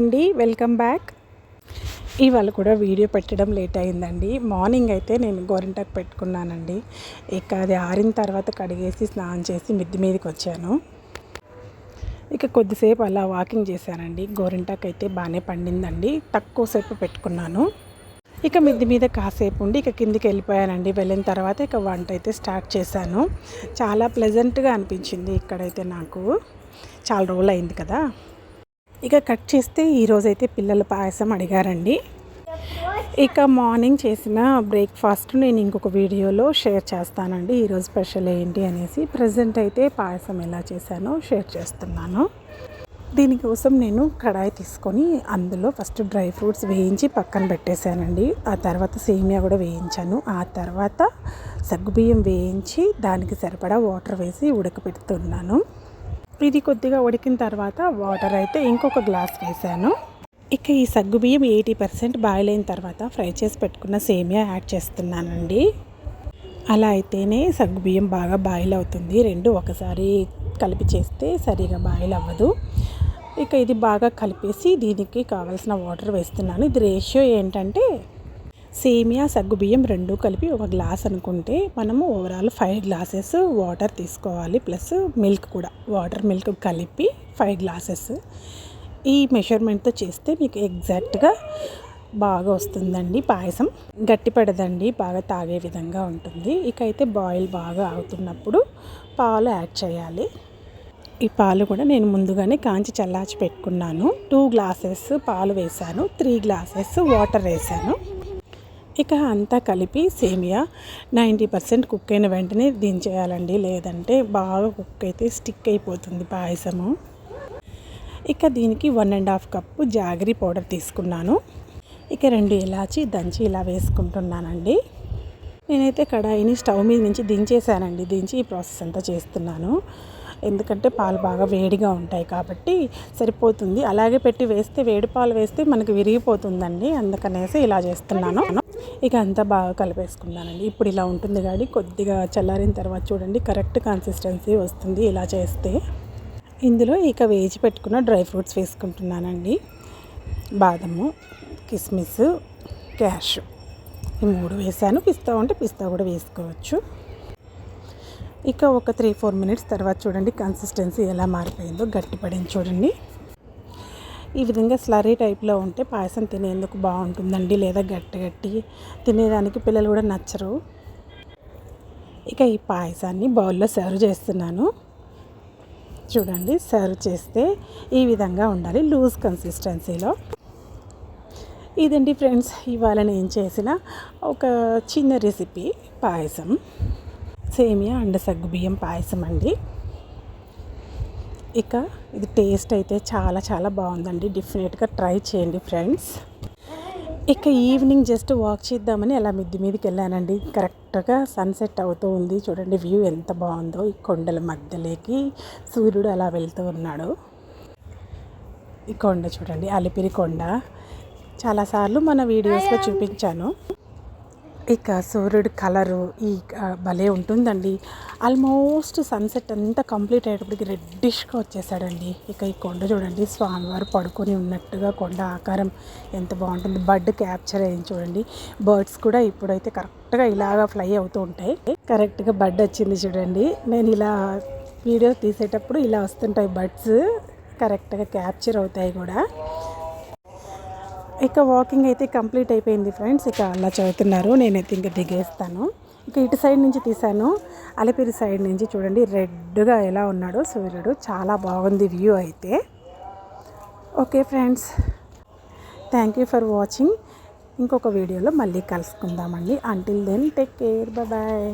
అండి, welcome back. ఇవాళ కూడా వీడియో పెట్టడం లేట్ అయిందండి. మార్నింగ్ అయితే నేను గోరింటాకు పెట్టుకున్నానండి. ఇక అది ఆరిన తర్వాత కడిగేసి స్నానం చేసి మిద్ది మీదకి వచ్చాను. ఇక కొద్దిసేపు అలా వాకింగ్ చేశానండి. గోరింటాకు అయితే బాగానే పండిందండి. తక్కువసేపు పెట్టుకున్నాను. ఇక మిద్ది మీద కాసేపు ఉండి ఇక కిందికి వెళ్ళిపోయానండి. వెళ్ళిన తర్వాత ఇక వంట అయితే స్టార్ట్ చేశాను. చాలా ప్లెజెంట్గా అనిపించింది ఇక్కడైతే నాకు. చాలా రోజులు అయింది కదా. ఇక కట్ చేస్తే ఈరోజైతే పిల్లలు పాయసం అడిగారండి. ఇక మార్నింగ్ చేసిన బ్రేక్ఫాస్ట్ నేను ఇంకొక వీడియోలో షేర్ చేస్తానండి. ఈరోజు స్పెషల్ ఏంటి అనేసి. ప్రజెంట్ అయితే పాయసం ఎలా చేశానో షేర్ చేస్తున్నాను. దీనికోసం నేను కడాయి తీసుకొని అందులో ఫస్ట్ డ్రై ఫ్రూట్స్ వేయించి పక్కన పెట్టేశానండి. ఆ తర్వాత సేమియా కూడా వేయించాను. ఆ తర్వాత సగ్గుబియ్యం వేయించి దానికి సరిపడా వాటర్ వేసి ఉడకపెడుతున్నాను. ఇది కొద్దిగా ఉడికిన తర్వాత వాటర్ అయితే ఇంకొక గ్లాస్ వేసాను. ఇక ఈ సగ్గుబియ్యం 80% బాయిల్ అయిన తర్వాత ఫ్రై చేసి పెట్టుకున్న సేమియా యాడ్ చేస్తున్నానండి. అలా అయితేనే సగ్గుబియ్యం బాగా బాయిల్ అవుతుంది. రెండు ఒకసారి కలిపి చేస్తే సరిగా బాయిల్ అవ్వదు. ఇక ఇది బాగా కలిపేసి దీనికి కావాల్సిన వాటర్ వేస్తున్నాను. ఇది రేషియో ఏంటంటే సేమియా సగ్గుబియ్యం రెండు కలిపి ఒక గ్లాస్ అనుకుంటే మనము ఓవరాల్ 5 గ్లాసెస్ వాటర్ తీసుకోవాలి. ప్లస్ మిల్క్ కూడా, వాటర్ మిల్క్ కలిపి 5 గ్లాసెస్. ఈ మెషర్మెంట్తో చేస్తే మీకు ఎగ్జాక్ట్గా బాగా వస్తుందండి. పాయసం గట్టిపడదండి, బాగా తాగే విధంగా ఉంటుంది. ఇక అయితే బాయిల్ బాగా అవుతున్నప్పుడు పాలు యాడ్ చేయాలి. ఈ పాలు కూడా నేను ముందుగానే కాంచి చల్లార్చి పెట్టుకున్నాను. 2 గ్లాసెస్ పాలు వేసాను, 3 గ్లాసెస్ వాటర్ వేసాను. ఇక అంతా కలిపి సేమియా 90% కుక్ అయిన వెంటనే దించేయాలండి. లేదంటే బాగా కుక్ అయితే స్టిక్ అయిపోతుంది పాయసము. ఇక దీనికి 1.5 కప్పు జాగరీ పౌడర్ తీసుకున్నాను. ఇక 2 ఇలాచి దంచి ఇలా వేసుకుంటున్నానండి. నేనైతే కడాయిని స్టవ్ మీద నుంచి దించేసానండి. దించి ఈ ప్రాసెస్ అంతా చేస్తున్నాను. ఎందుకంటే పాలు బాగా వేడిగా ఉంటాయి కాబట్టి సరిపోతుంది. అలాగే పెట్టి వేస్తే వేడి పాలు వేస్తే మనకు విరిగిపోతుందండి. అందుకనేసి ఇలా చేస్తున్నాను. ఇక అంతా బాగా కలిపేసుకున్నానండి. ఇప్పుడు ఇలా ఉంటుంది కానీ కొద్దిగా చల్లారిన తర్వాత చూడండి కరెక్ట్ కన్సిస్టెన్సీ వస్తుంది ఇలా చేస్తే. ఇందులో ఇక వేచి పెట్టుకున్న డ్రై ఫ్రూట్స్ వేసుకుంటున్నానండి. బాదము, కిస్మిస్, క్యాషు ఈ 3 వేసాను. పిస్తా ఉంటే పిస్తా కూడా వేసుకోవచ్చు. ఇక ఒక 3-4 మినిట్స్ తర్వాత చూడండి కన్సిస్టెన్సీ ఎలా మారిపోయిందో, గట్టిపడింది చూడండి. ఈ విధంగా స్లరీ టైప్లో ఉంటే పాయసం తినేందుకు బాగుంటుందండి. లేదా గట్టి తినేదానికి పిల్లలు కూడా నచ్చరు. ఇక ఈ పాయసాన్ని బౌల్లో సర్వ్ చేస్తున్నాను. చూడండి సర్వ్ చేస్తే ఈ విధంగా ఉండాలి, లూజ్ కన్సిస్టెన్సీలో. ఇదండి ఫ్రెండ్స్ ఇవాళ నేను చేసిన ఒక చిన్న రెసిపీ పాయసం. సేమియా అండ్ సగ్గుబియ్యం పాయసం అండి. ఇక ఇది టేస్ట్ అయితే చాలా చాలా బాగుందండి. డెఫినెట్గా ట్రై చేయండి ఫ్రెండ్స్. ఇక ఈవినింగ్ జస్ట్ వాక్ చేద్దామని అలా మిద్ది మీదకి వెళ్ళానండి. కరెక్ట్గా సన్సెట్ అవుతూ ఉంది. చూడండి వ్యూ ఎంత బాగుందో. ఈ కొండల మధ్యలోకి సూర్యుడు అలా వెళ్తూ ఉన్నాడు. ఈ కొండ చూడండి, అలిపిరి కొండ. చాలాసార్లు మన వీడియోస్లో చూపించాను. ఇక సూర్యుడు కలరు ఈ భలే ఉంటుందండి. ఆల్మోస్ట్ సన్సెట్ అంతా కంప్లీట్ అయ్యేటప్పటికి రెడ్డిష్గా వచ్చేసాడండి. ఇక ఈ కొండ చూడండి, స్వామివారు పడుకొని ఉన్నట్టుగా కొండ ఆకారం ఎంత బాగుంటుంది. బర్డ్ క్యాప్చర్ అయ్యింది చూడండి. బర్డ్స్ కూడా ఇప్పుడైతే కరెక్ట్గా ఇలాగా ఫ్లై అవుతూ ఉంటాయి. కరెక్ట్గా బర్డ్ వచ్చింది చూడండి. నేను ఇలా వీడియో తీసేటప్పుడు ఇలా వస్తుంటాయి బర్డ్స్, కరెక్ట్గా క్యాప్చర్ అవుతాయి కూడా. ఇక వాకింగ్ అయితే కంప్లీట్ అయిపోయింది ఫ్రెండ్స్. ఇక అలా చదువుతున్నారు, నేనైతే ఇంకా దిగేస్తాను. ఇక ఇటు సైడ్ నుంచి తీసాను, అలిపిరి సైడ్ నుంచి చూడండి రెడ్గా ఎలా ఉన్నాడో సూర్యుడు. చాలా బాగుంది వ్యూ అయితే. Okay friends, thank you for watching. ఇంకొక వీడియోలో మళ్ళీ కలుసుకుందామండి. Until then take care, bye.